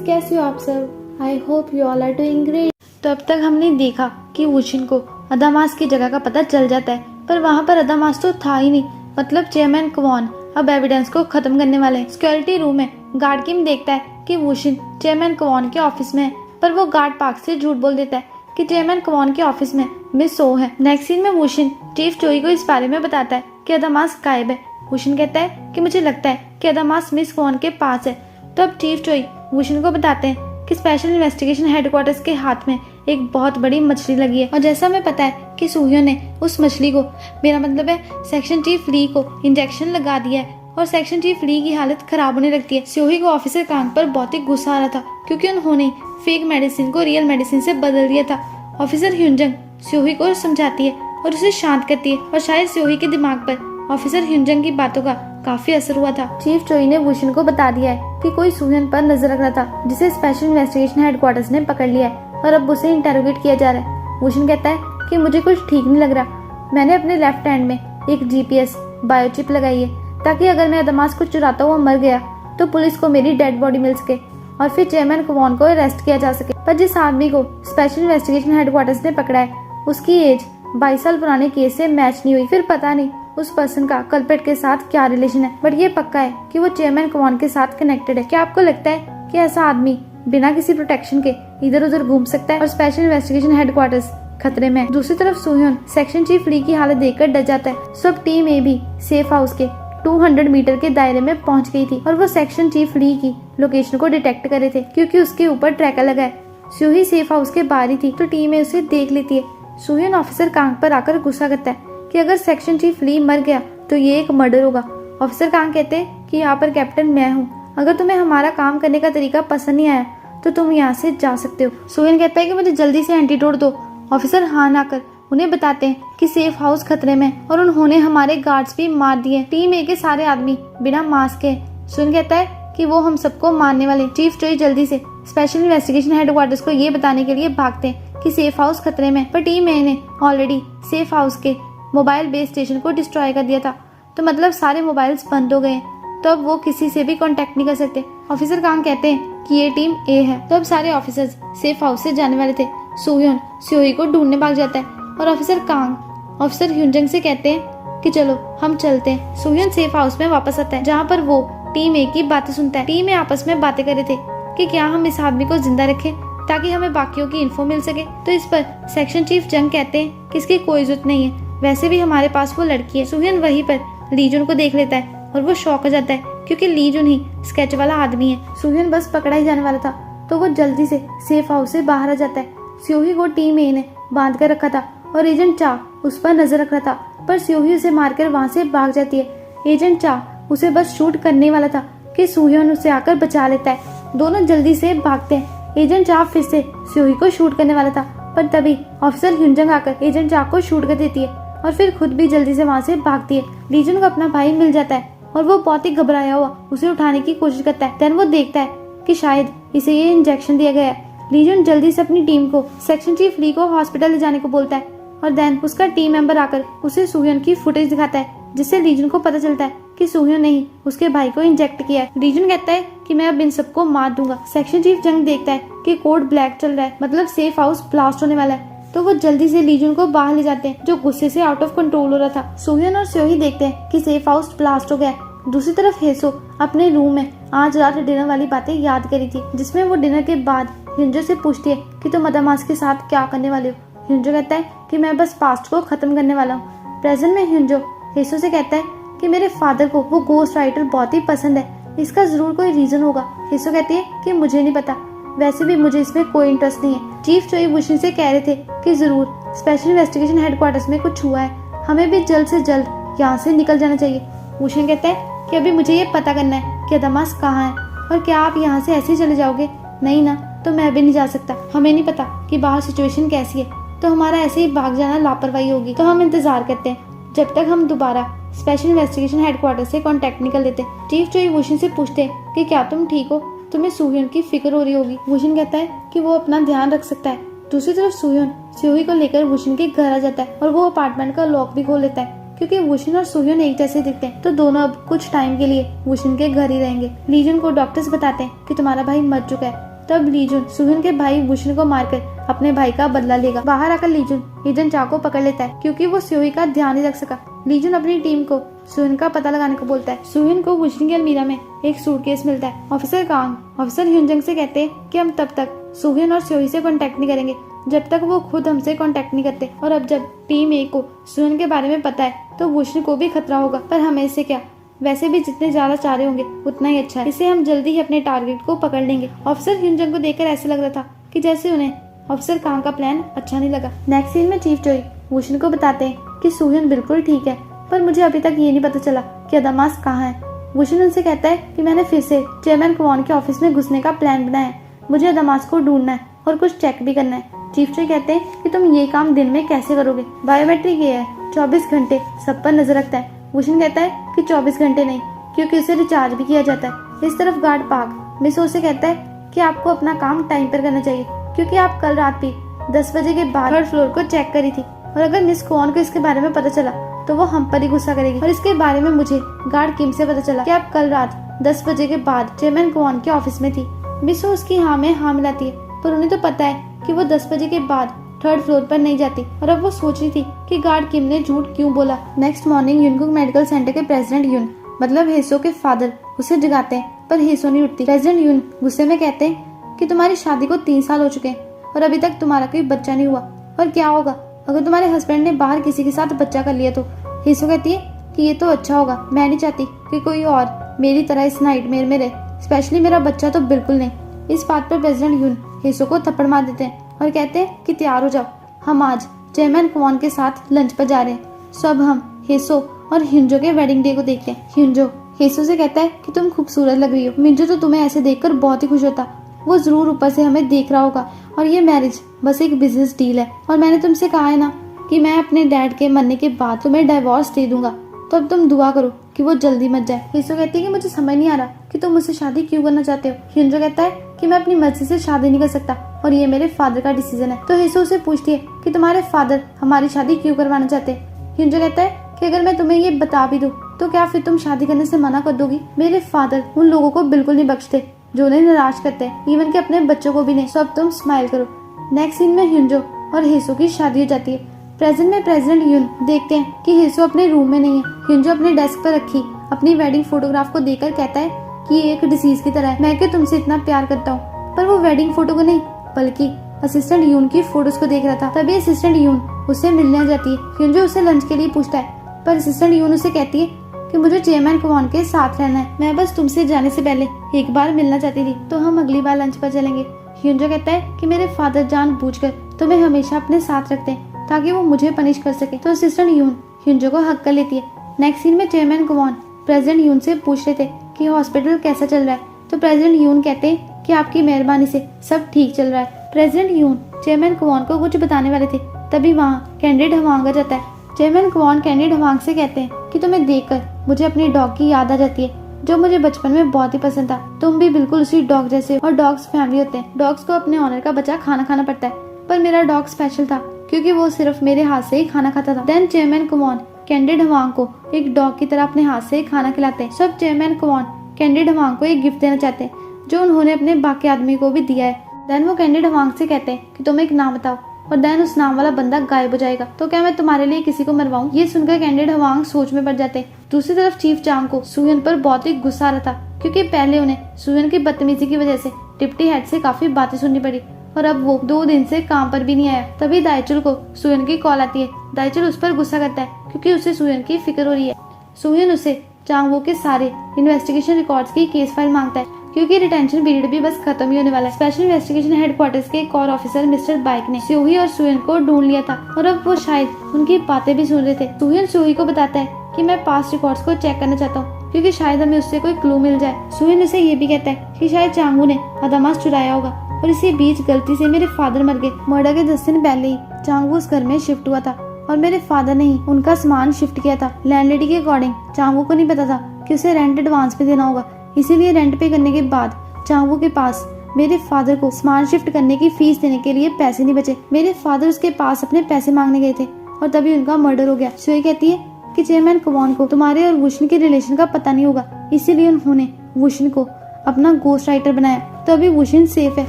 कैसे हो आप सब? I hope you all are doing great. तो अब तक हमने देखा कि वुशिन को अदामास की जगह का पता चल जाता है, पर वहाँ पर अदामास तो था ही नहीं। मतलब चेयरमैन क्वॉन अब एविडेंस को खत्म करने वाले हैं। सिक्योरिटी रूम में गार्ड किम देखता है कि वुशिन चेयरमैन क्वॉन के ऑफिस में है, पर वो गार्ड पार्क से झूठ बोल देता है कि चेयरमैन क्वॉन के ऑफिस में मिस सो है। नेक्स्ट सीन में वुशिन चीफ चोई को इस बारे में बताता है कि अदामास गायब है। वुशिन कहता है कि मुझे लगता है कि अदामास मिस क्वॉन के पास है। तो अब चीफ चोई वुशिन को बताते हैं कि स्पेशल इन्वेस्टिगेशन हेडक्वार्टर्स के हाथ में एक बहुत बड़ी मछली लगी है, और जैसा हमें पता है कि सूह्यों ने उस मछली को, मेरा मतलब है सेक्शन चीफ ली को, इंजेक्शन लगा दिया है और सेक्शन चीफ ली की हालत खराब होने लगती है। स्योही को ऑफिसर कांग पर बहुत ही गुस्सा आ रहा था क्योंकि उन्होंने फेक मेडिसिन को रियल मेडिसिन से बदल दिया था। ऑफिसर ह्युंजंग स्योही को समझाती है और उसे शांत करती है, और शायद स्योही के दिमाग पर ऑफिसर ह्युंजंग की बातों का काफी असर हुआ था। चीफ चोई ने वुशिन को बता दिया है कि कोई सूह्यन पर नजर रख रहा था, जिसे स्पेशल इन्वेस्टिगेशन हेडक्वार्टर्स ने पकड़ लिया है और अब उसे इंटेरोगेट किया जा रहा है। वुशिन कहता है कि मुझे कुछ ठीक नहीं लग रहा। मैंने अपने लेफ्ट हैंड में एक जीपीएस बायोचिप लगाई है ताकि अगर मैं अदामास को चुराता हुआ मर गया तो पुलिस को मेरी डेड बॉडी मिल सके और फिर चेयरमैन क्वॉन को अरेस्ट किया जा सके। पर जिस आदमी को स्पेशल इन्वेस्टिगेशन हेडक्वार्टर्स ने पकड़ा है उसकी एज 22 साल पुराने केस से मैच नहीं हुई। फिर पता नहीं उस पर्सन का कल्प्रिट के साथ क्या रिलेशन है, बट ये पक्का है कि वो चेयरमैन क्वॉन के साथ कनेक्टेड है। क्या आपको लगता है कि ऐसा आदमी बिना किसी प्रोटेक्शन के इधर उधर घूम सकता है और स्पेशल इन्वेस्टिगेशन हेडक्वार्टर्स खतरे में? दूसरी तरफ सूह्योन सेक्शन चीफ ली की हालत देखकर डर जाता है। सब टीम ए भी सेफ हाउस के 200 मीटर के दायरे में पहुंच गई थी और वो सेक्शन चीफ ली की लोकेशन को डिटेक्ट करे थे क्योंकि उसके ऊपर ट्रैकर लगा है। सूही सेफ हाउस के बाहर ही थी तो टीम ए उसे देख लेती है। सूह्योन ऑफिसर कांग पर आकर गुस्सा करता है कि अगर सेक्शन चीफ ली मर गया तो ये एक मर्डर होगा। ऑफिसर कांग कहते हैं कि यहाँ पर कैप्टन मैं हूँ, अगर तुम्हें हमारा काम करने का तरीका पसंद नहीं आया तो तुम यहाँ से जा सकते हो। सूह्योन कहता है कि मुझे जल्दी से एंटीडोट दो। ऑफिसर हाँ ना कर उन्हें बताते हैं कि सेफ हाउस खतरे में और उन्होंने हमारे गार्ड्स भी मार दिए। टीम ए के सारे आदमी बिना मास्क के। सूह्योन कहता है कि वो हम सबको मारने वाले। चीफ चोई जल्दी से स्पेशल इन्वेस्टिगेशन हेडक्वार्टर्स को ये बताने के लिए भागते हैं कि सेफ हाउस खतरे में, पर टीम ए ने ऑलरेडी सेफ हाउस के मोबाइल बेस स्टेशन को डिस्ट्रॉय कर दिया था, तो मतलब सारे मोबाइल्स बंद हो गए, तो अब वो किसी से भी कांटेक्ट नहीं कर सकते। ऑफिसर कांग कहते हैं कि ये टीम ए है। तो अब सारे ऑफिसर्स सेफ हाउस से जाने वाले थे। सूह्योन स्योही को ढूंढने भाग जाता है और ऑफिसर कांग ऑफिसर ह्युंजंग से कहते हैं कि चलो हम चलते हैं। सूह्योन सेफ हाउस में वापस आता है जहाँ पर वो टीम ए की बातें सुनता है। टीम ए आपस में बातें कर रहे थे कि क्या हम इस आदमी को जिंदा रखें ताकि हमें बाकियों की इन्फो मिल सके। तो इस पर सेक्शन चीफ जंग कहते हैं कि इसकी कोई जरूरत नहीं है, वैसे भी हमारे पास वो लड़की है। सूह्योन वहीं पर लीजुन को देख लेता है और वो शॉक हो जाता है क्योंकि लीजुन ही स्केच वाला आदमी है। सूह्योन बस पकड़ा ही जाने वाला था तो वो जल्दी से सेफ हाउस से बाहर आ जाता है। स्योही को टीम ए ने बांध कर रखा था और एजेंट चा उस पर नजर रख रहा था, पर स्योही उसे मारकर वहाँ से भाग जाती है। एजेंट चा उसे बस शूट करने वाला था कि सूह्योन उसे आकर बचा लेता है। दोनों जल्दी से भागते हैं। एजेंट चा फिर से स्योही को शूट करने वाला था, पर तभी ऑफिसर ह्युंजंग आकर एजेंट चा को शूट कर देती है और फिर खुद भी जल्दी से वहाँ से भागती है। लीजुन को अपना भाई मिल जाता है और वो बहुत ही घबराया हुआ उसे उठाने की कोशिश करता है। देन वो देखता है कि शायद इसे ये इंजेक्शन दिया गया है। लीजुन जल्दी से अपनी टीम को सेक्शन चीफ ली को हॉस्पिटल ले जाने को बोलता है और देन उसका टीम मेंबर आकर उसे सूह्योन की फुटेज दिखाता है, जिससे लीजुन को पता चलता है कि सूह्योन ने ही उसके भाई को इंजेक्ट किया है। लीजुन कहता है कि मैं अब इन सबको मार दूंगा। सेक्शन चीफ जंग देखता है कि कोड ब्लैक चल रहा है, मतलब सेफ हाउस ब्लास्ट होने वाला है, तो वो जल्दी से लीजुन को बाहर ले जाते हैं जो गुस्से से आउट ऑफ कंट्रोल हो रहा था। सूह्योन और स्योही देखते हैं कि सेफ हाउस ब्लास्ट हो गया है। दूसरी तरफ हेसो अपने रूम में आज रात डिनर वाली बातें याद करी थी, जिसमें वो डिनर के बाद ह्युंजो से पूछती है कि तुम अदामास के साथ क्या करने वाले हो। ह्युंजो कहता है कि मैं बस पास्ट को खत्म करने वाला हूँ। प्रेजेंट में ह्युंजो हेसो से कहता है कि मेरे फादर को वो गोस्ट राइटर बहुत ही पसंद है, इसका जरूर कोई रीजन होगा। हेसो कहती है कि मुझे नहीं पता, वैसे भी मुझे इसमें कोई इंटरेस्ट नहीं है। चीफ चोई वुशिन से कह रहे थे कि जरूर स्पेशल इन्वेस्टिगेशन हेडक्वार्टर्स में कुछ हुआ है, हमें भी जल्द से जल्द यहाँ से निकल जाना चाहिए। वुशिन कहता है कि अभी मुझे ये पता करना है कि अदामास कहाँ है, और क्या आप यहाँ से ऐसे ही चले जाओगे? नहीं ना, तो मैं भी नहीं जा सकता। हमें नहीं पता कि बाहर सिचुएशन कैसी है, तो हमारा ऐसे ही भाग जाना लापरवाही होगी। तो हम इंतजार करते हैं जब तक हम दोबारा स्पेशल इन्वेस्टिगेशन हेडक्वार्टर से कांटेक्ट नहीं कर लेते। चीफ चोई वुशिन से पूछते हैं कि क्या तुम ठीक हो, तुम्हें सूह्योन की फिक्र हो रही होगी। वुशिन कहता है कि वो अपना ध्यान रख सकता है। दूसरी तरफ सूह्योन स्योही को लेकर वुशिन के घर आ जाता है और वो अपार्टमेंट का लॉक भी खोल लेता है क्योंकि वुशिन और सूह्योन एक जैसे दिखते हैं, तो दोनों अब कुछ टाइम के लिए वुशिन के घर ही रहेंगे। लीजुन को डॉक्टर्स बताते हैं कि तुम्हारा भाई मर चुका है। तब लीजुन सुहिन के भाई वुशन को मारकर अपने भाई का बदला लेगा। बाहर आकर लीजुन हिजन चा को पकड़ लेता है क्योंकि वो सोही का ध्यान नहीं रख सका। लीजुन अपनी टीम को सुहिन का पता लगाने को बोलता है। सुहिन को वुशन की अलमीरा में एक सूटकेस मिलता है। ऑफिसर कांग ऑफिसर ह्यूनजंग से कहते हैं कि हम तब तक सुहिन और सोही से कांटेक्ट नहीं करेंगे जब तक वो खुद हमसे कांटेक्ट नहीं करते, और अब जब टीम ए को सुहिन के बारे में पता है तो वुशन को भी खतरा होगा, पर हमें से क्या, वैसे भी जितने ज्यादा चारे होंगे उतना ही अच्छा है, इससे हम जल्दी ही अपने टारगेट को पकड़ लेंगे। ऑफिसर ह्यूनजंग को देखकर ऐसा लग रहा था कि जैसे उन्हें ऑफिसर कांग का प्लान अच्छा नहीं लगा। नेक्स्ट सीन में चीफ जोई वुशन को बताते हैं कि सुहिन बिल्कुल ठीक है, पर मुझे अभी तक ये नहीं पता चला कि अदामास कहाँ है। वुशन उनसे कहता है कि मैंने फिर से चेयरमैन क्वॉन के ऑफिस में घुसने का प्लान बनाया है, मुझे अदामास को ढूंढना है और कुछ चेक भी करना है। चीफ जोई कहते हैं कि तुम ये काम दिन में कैसे करोगे, बायोमेट्रिक ये है, 24 घंटे सब पर नजर रखता है। वुशन कहता है कि 24 घंटे नहीं, क्योंकि उसे रिचार्ज भी किया जाता है। इस तरफ गार्ड पार्क मिसो से कहता है कि आपको अपना काम टाइम पर करना चाहिए, क्योंकि आप कल रात भी 10 बजे के बाद 3rd फ्लोर को चेक करी थी, और अगर मिस क्वॉन को इसके बारे में पता चला तो वो हम पर ही गुस्सा करेगी। और इसके बारे में मुझे गार्ड किम से पता चला कि आप कल रात 10 बजे के बाद चेयरमैन क्वॉन के ऑफिस में थी। मिसो उसकी हाँ में हाँ मिलाती है, पर उन्हें तो पता है कि वो 10 बजे के बाद 3rd फ्लोर पर नहीं जाती, और अब वो सोच रही थी कि गार्ड किम ने झूठ क्यों बोला। नेक्स्ट मॉर्निंग यूनकुक मेडिकल सेंटर के प्रेसिडेंट यून मतलब हेसो के फादर उसे जगाते हैं, पर हेसो नहीं उठती। प्रेसिडेंट यून गुस्से में कहते हैं कि तुम्हारी शादी को 3 साल हो चुके हैं और अभी तक तुम्हारा कोई बच्चा नहीं हुआ, और क्या होगा अगर तुम्हारे हस्बैंड ने बाहर किसी के साथ बच्चा कर लिया तो। हेसो कहती है कि ये तो अच्छा होगा, मैं नहीं चाहती कि कोई और मेरी तरह इस नाइटमेयर में रहे, स्पेशली मेरा बच्चा तो बिल्कुल नहीं। इस बात पर प्रेसिडेंट यून हेसो को थप्पड़ मार देते हैं और कहते हैं कि तैयार हो जाओ, हम आज चेयरमैन क्वॉन के साथ लंच पर जा रहे हैं। सो अब हम हेसो और हिंजो के वेडिंग डे को देखते हैं। हिंजो हेसो से कहता है कि तुम खूबसूरत लग रही हो, मिंजो तो तुम्हें ऐसे देखकर बहुत ही खुश होता, वो जरूर ऊपर से हमें देख रहा होगा, और ये मैरिज बस एक बिजनेस डील है, और मैंने तुमसे कहा है ना कि मैं अपने डैड के मरने के बाद तुम्हें डाइवोर्स दे दूंगा, तो अब तुम दुआ करो कि वो जल्दी मर जाए। हेसो कहती है कि मुझे समझ नहीं आ रहा कि तुम मुझसे शादी क्यों करना चाहते हो। हिंजो कहता है कि मैं अपनी मर्जी से शादी नहीं कर सकता और ये मेरे फादर का डिसीजन है। तो हेसो उसे पूछती है कि तुम्हारे फादर हमारी शादी क्यों करवाना चाहते हैं। हिंजो कहता है कि अगर मैं तुम्हें ये बता भी दूं तो क्या फिर तुम शादी करने से मना कर दोगी। मेरे फादर उन लोगों को बिल्कुल नहीं बख्शते जो उन्हें निराश करते हैं, इवन के अपने बच्चों को भी नहीं। सो अब तुम स्माइल करो। नेक्स्ट सीन में हिंजो और हेसो की शादी हो जाती है। प्रेजेंट में प्रेसिडेंट यून देखते हैं कि हेसो अपने रूम में नहीं है। हिंजो अपने डेस्क पर रखी अपनी वेडिंग फोटोग्राफ को देखकर कहता है कि ये एक डिसीज की तरह है, मैं क्यों तुमसे इतना प्यार करता हूँ। पर वो वेडिंग फोटो को नहीं बल्कि असिस्टेंट यून की फोटोज को देख रहा था। तभी असिस्टेंट यून उससे मिलने आ जाती है। हिंजो उसे लंच के लिए पूछता है, पर असिस्टेंट यून उसे कहती है कि मुझे चेयरमैन क्वॉन के साथ रहना है, मैं बस तुमसे जाने से पहले एक बार मिलना चाहती थी, तो हम अगली बार लंच पर चलेंगे। हिंजो कहता है कि मेरे फादर जानबूझकर तुम्हें हमेशा अपने साथ रखते हैं ताकि वो मुझे पनिश कर सके। तो असिस्टेंट यून हिंजो को हक कर लेती है। नेक्स्ट सीन में चेयरमैन क्वॉन प्रेसिडेंट यून से पूछ रहे थे कि हॉस्पिटल कैसा चल रहा है, तो प्रेसिडेंट यून कहते हैं कि आपकी मेहरबानी से सब ठीक चल रहा है। प्रेसिडेंट यून चेयरमैन क्वॉन को कुछ बताने वाले थे, तभी वहाँ कैंडिड हवांग आ जाता है। चेयरमैन क्वॉन कैंडिड हवांग से कहते हैं कि तुम्हें देखकर मुझे अपनी डॉग की याद आ जाती है जो मुझे बचपन में बहुत ही पसंद था। तुम भी बिल्कुल उसी डॉग जैसे, और डॉग्स फैमिली होते हैं, डॉग्स को अपने ऑनर का बच्चा खाना खाना पड़ता है, पर मेरा डॉग स्पेशल था क्योंकि वो सिर्फ मेरे हाथ से ही खाना खाता था। देन चेयरमैन क्वॉन कैंडिड हवांग को एक डॉग की तरह अपने हाथ से ही खाना खिलाते हैं। सब चेयरमैन क्वॉन कैंडिड हवांग को एक गिफ्ट देना चाहते हैं जो उन्होंने अपने बाकी आदमी को भी दिया है। देन वो कैंडिड हवांग से कहते हैं कि तुम एक नाम बताओ, और देन उस नाम वाला बंदा गायब हो जाएगा, तो क्या मैं तुम्हारे लिए किसी को मरवाऊं। ये सुनकर कैंडिड हवांग सोच में पड़ जाते हैं। दूसरी तरफ चीफ चांग को सुयन पर बहुत ही गुस्सा आ रहा था क्योंकि पहले उन्हें सुयन की बदतमीजी की वजह से डिप्टी हेड से काफी बातें सुननी पड़ी, और अब वो 2 दिन से काम पर भी नहीं आया। तभी दाइचुल को सुयन की कॉल आती है। दाइचुल उस पर गुस्सा करता है क्योंकि उसे सुयन की फिक्र हो रही है। सुयन उसे चांगवो के सारे इन्वेस्टिगेशन रिकॉर्ड्स की केस फाइल मांगता है क्योंकि रिटेंशन पीरियड भी बस खत्म ही होने वाला है। स्पेशल इन्वेस्टिगेशन हेडक्वार्टर्स के एक और ऑफिसर मिस्टर बाइक ने सोही और सुयन को ढूंढ लिया था, और अब वो शायद उनकी बातें भी सुन रहे थे। सुयन सोही को बताता है कि मैं पास्ट रिकॉर्ड्स को चेक करना चाहता हूँ क्योंकि शायद हमें उससे कोई क्लू मिल जाए। सुयन उसे ये भी कहता है कि शायद चांगवो ने अदामास चुराया होगा, और इसी बीच गलती से मेरे फादर मर गए। मर्डर के 10 दिन पहले ही चांगवो उस घर में शिफ्ट हुआ था, और मेरे फादर ने ही उनका सामान शिफ्ट किया था। लैंडलेडी के अकॉर्डिंग चांगवो को नहीं पता था कि उसे रेंट एडवांस पे देना होगा, इसीलिए रेंट पे करने के बाद चांगवो के पास मेरे फादर को सामान शिफ्ट करने की फीस देने के लिए पैसे नहीं बचे। मेरे फादर उसके पास अपने पैसे मांगने गए थे और तभी उनका मर्डर हो गया। सोई कहती है कि चेयरमैन क्वॉन को तुम्हारे और वुशन के रिलेशन का पता नहीं होगा, इसीलिए उन्होंने वुशन को अपना गोस्ट राइटर बनाया तो अभी वुशिन सेफ है।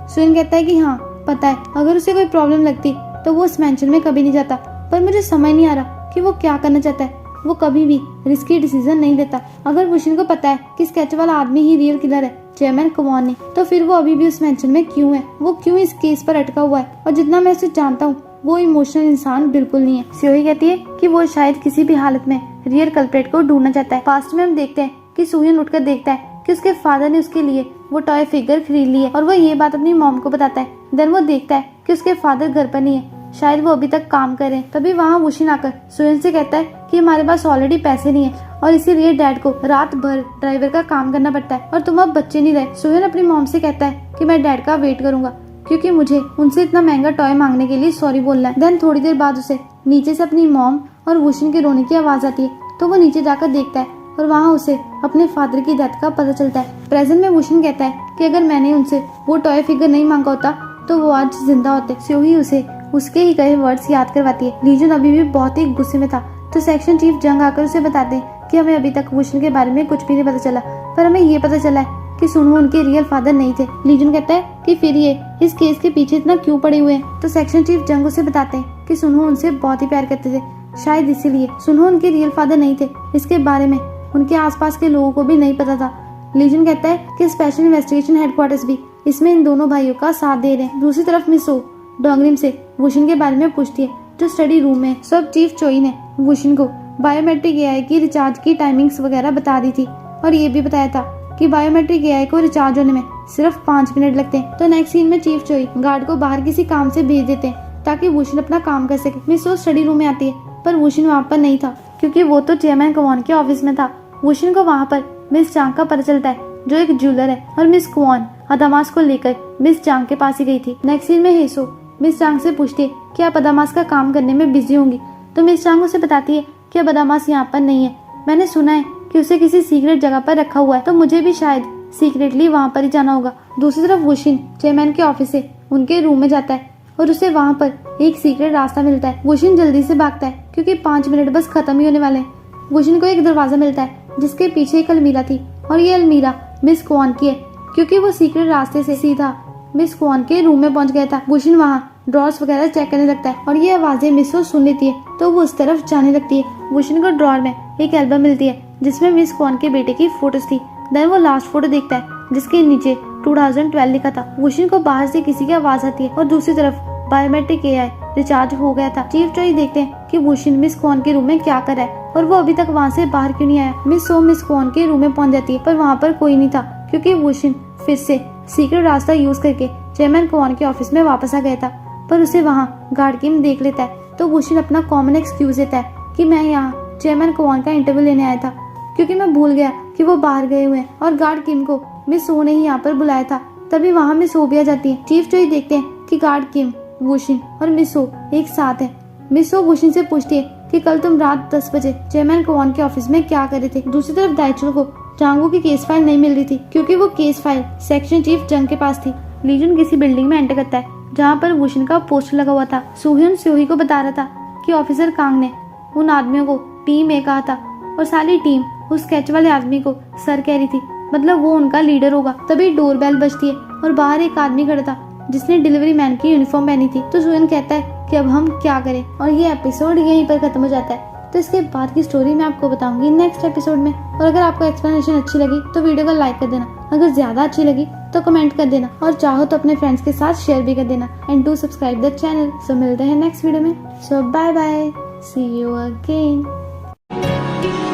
सुयन कहता है कि हाँ पता है, अगर उसे कोई प्रॉब्लम लगती तो वो उस मेंशन में कभी नहीं जाता, पर मुझे समझ नहीं आ रहा कि वो क्या करना चाहता है। वो कभी भी रिस्की डिसीजन नहीं लेता। अगर वुशिन को पता है कि स्केच वाला आदमी ही रियल किलर है, चेयरमैन कवॉन नहीं, तो फिर वो अभी भी उस मेंशन में क्यों है? वो क्यों इस केस पर अटका हुआ है? और जितना मैं उसे जानता हूँ वो इमोशनल इंसान बिल्कुल नहीं है। सोही कहती है कि वो शायद किसी भी हालत में रियल कल्प्रेट को ढूंढना चाहता है। पास्ट में हम देखते हैं कि सुहिन उठकर देखता है कि उसके फादर ने उसके लिए वो टॉय फिगर खरीद ली है और वो ये बात अपनी मॉम को बताता है। देन वो देखता है कि उसके फादर घर पर नहीं है, शायद वो अभी तक काम कर रहे हैं। तभी वहाँ वुशिन आकर सुहिन से कहता है कि हमारे पास ऑलरेडी पैसे नहीं है और इसीलिए डैड को रात भर ड्राइवर का काम करना पड़ता है और तुम अब बच्चे नहीं रहे। सुहिन अपनी मॉम से कहता है कि मैं डैड का वेट करूंगा क्योंकि मुझे उनसे इतना महंगा टॉय मांगने के लिए सॉरी बोलना है। देन थोड़ी देर बाद उसे नीचे से अपनी मॉम और वुशिन के रोने की आवाज आती है, तो वो नीचे जाकर देखता है और वहाँ उसे अपने फादर की डेथ का पता चलता है। प्रेजेंट में वुशिन कहता है कि अगर मैंने उनसे वो टॉय फिगर नहीं मांगा होता तो वो आज जिंदा होते। सोही उसे उसके ही कहे वर्ड्स याद करवाती है। लीजन अभी भी बहुत ही गुस्से में था, तो सेक्शन चीफ जंग आकर उसे बताते हैं कि हमें अभी तक वुशिन के बारे में कुछ भी नहीं पता चला, पर हमें ये पता चला है कि सुनहो उनके रियल फादर नहीं थे। लीजन कहता है कि फिर ये इस केस के पीछे इतना क्यों पड़े हुए हैं? तो सेक्शन चीफ जंग उसे बताते हैं कि सुनहो उनसे बहुत ही प्यार करते थे, शायद इसीलिए सुनहो उनके रियल फादर नहीं थे। इसके बारे में उनके आसपास के लोगों को भी नहीं पता था। लीजन कहता है कि स्पेशल इन्वेस्टिगेशन हेडक्वार्टर्स भी इसमें इन दोनों भाइयों का साथ दे रहे हैं। दूसरी तरफ मिस ओ डोंगरिम से वुशिन के बारे में पूछती है जो स्टडी रूम में। सब चीफ चोई ने वुशिन को बायोमेट्रिक एआई की रिचार्ज की टाइमिंग्स वगैरह बता दी थी और ये भी बताया था कि बायोमेट्रिक एआई को रिचार्ज होने में सिर्फ 5 मिनट लगते हैं। तो नेक्स्ट सीन में चीफ चोई गार्ड को बाहर किसी काम से भेज देते हैं ताकि वुशिन अपना काम कर सके। मिस ओ स्टडी रूम में आती है पर वुशिन वहाँ पर नहीं था क्योंकि वो तो चेयरमैन कवॉन के ऑफिस में था। वुशिन को वहाँ पर मिस चांग का पता चलता है जो एक ज्वेलर है और मिस कवॉन अदामास को लेकर मिस चांग के पास ही गई थी। नेक्स्ट सीन में हेसो मिस चांग से पूछती है कि आप अदामास का काम करने में बिजी होंगी, तो मिस चांग उसे बताती है कि अब अदामास यहाँ पर नहीं है। मैंने सुना है कि उसे किसी सीक्रेट जगह पर रखा हुआ है, तो मुझे भी शायद सीक्रेटली वहाँ पर ही जाना होगा। दूसरी तरफ वुशिन चेयरमैन के ऑफिस से उनके रूम में जाता है और उसे वहाँ पर एक सीक्रेट रास्ता मिलता है। वुशिन जल्दी से भागता है क्योंकि 5 मिनट बस खत्म ही होने वाले हैं। वुशिन को एक दरवाजा मिलता है जिसके पीछे एक अलमीरा थी और ये अलमीरा मिस कवॉन की है क्योंकि वो सीक्रेट रास्ते से सीधा मिस कवॉन के रूम में पहुंच गया था। वुशिन वहाँ ड्रॉर्स वगैरह चेक करने लगता है और ये आवाजें मिस को सुन लेती है, तो वो उस तरफ जाने लगती है। वुशिन को ड्रॉर में एक एल्बम मिलती है जिसमें मिस कवॉन के बेटे की फोटोज थी। देन वो लास्ट फोटो देखता है जिसके नीचे 2012 लिखा था। वुशिन को बाहर से किसी की आवाज आती है और दूसरी तरफ बायोमेट्रिक एआई रिचार्ज हो गया था। चीफ चोई देखते हैं कि वुशिन मिस कवॉन के रूम में क्या कर रहा है और वो अभी तक वहाँ से बाहर क्यों नहीं आया। मिस सो मिस कवॉन के रूम में पहुंच जाती है पर वहाँ पर कोई नहीं था क्योंकि वुशिन फिर से सीक्रेट रास्ता यूज करके चेयरमैन कवॉन के ऑफिस में वापस आ गया था। पर उसे वहाँ गार्ड किम देख लेता है, तो वुशिन अपना कॉमन एक्सक्यूज देता है कि मैं यहाँ चेयरमैन कवॉन का इंटरव्यू लेने आया था क्योंकि मैं भूल गया कि वो बाहर गए हुए हैं और गार्ड किम को मिस सो ने ही यहाँ पर बुलाया था। तभी वहाँ मिस सो भी आ जाती है। चीफ चोई देखते हैं कि गार्ड किम, वुशिन और मिस सो एक साथ है। मिस सो वुशिन से पूछती है कि कल तुम रात 10 बजे चेयरमैन कवॉन के ऑफिस में क्या कर रहे थे। दूसरी तरफ दाइचो को चांगो की केस फाइल नहीं मिल रही थी क्योंकि वो केस फाइल सेक्शन चीफ जंग के पास थी। लीजन किसी बिल्डिंग में एंटर करता है जहाँ पर वुशिन का पोस्टर लगा हुआ था। सुहिन सोही को बता रहा था कि ऑफिसर कांग ने उन आदमियों को टीम ए कहा था और सारी टीम उस स्केच वाले आदमी को सर कह रही थी, मतलब वो उनका लीडर होगा। तभी डोरबेल बजती है और बाहर एक आदमी खड़ा था जिसने डिलीवरी मैन की यूनिफॉर्म पहनी थी। तो सुहिन कहता है कि अब हम क्या करें, और ये एपिसोड यहीं पर खत्म हो जाता है। तो इसके बाद की स्टोरी मैं आपको बताऊंगी नेक्स्ट एपिसोड में। और अगर आपको एक्सप्लेनेशन अच्छी लगी तो वीडियो को लाइक कर देना, अगर ज्यादा अच्छी लगी तो कमेंट कर देना और चाहो तो अपने फ्रेंड्स के साथ शेयर भी कर देना। And do subscribe the channel. So मिलते हैं नेक्स्ट वीडियो में। So bye bye, see you again.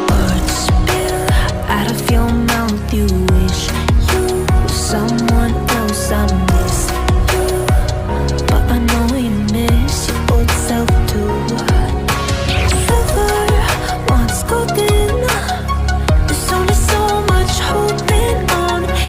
Words spill out of your mouth, you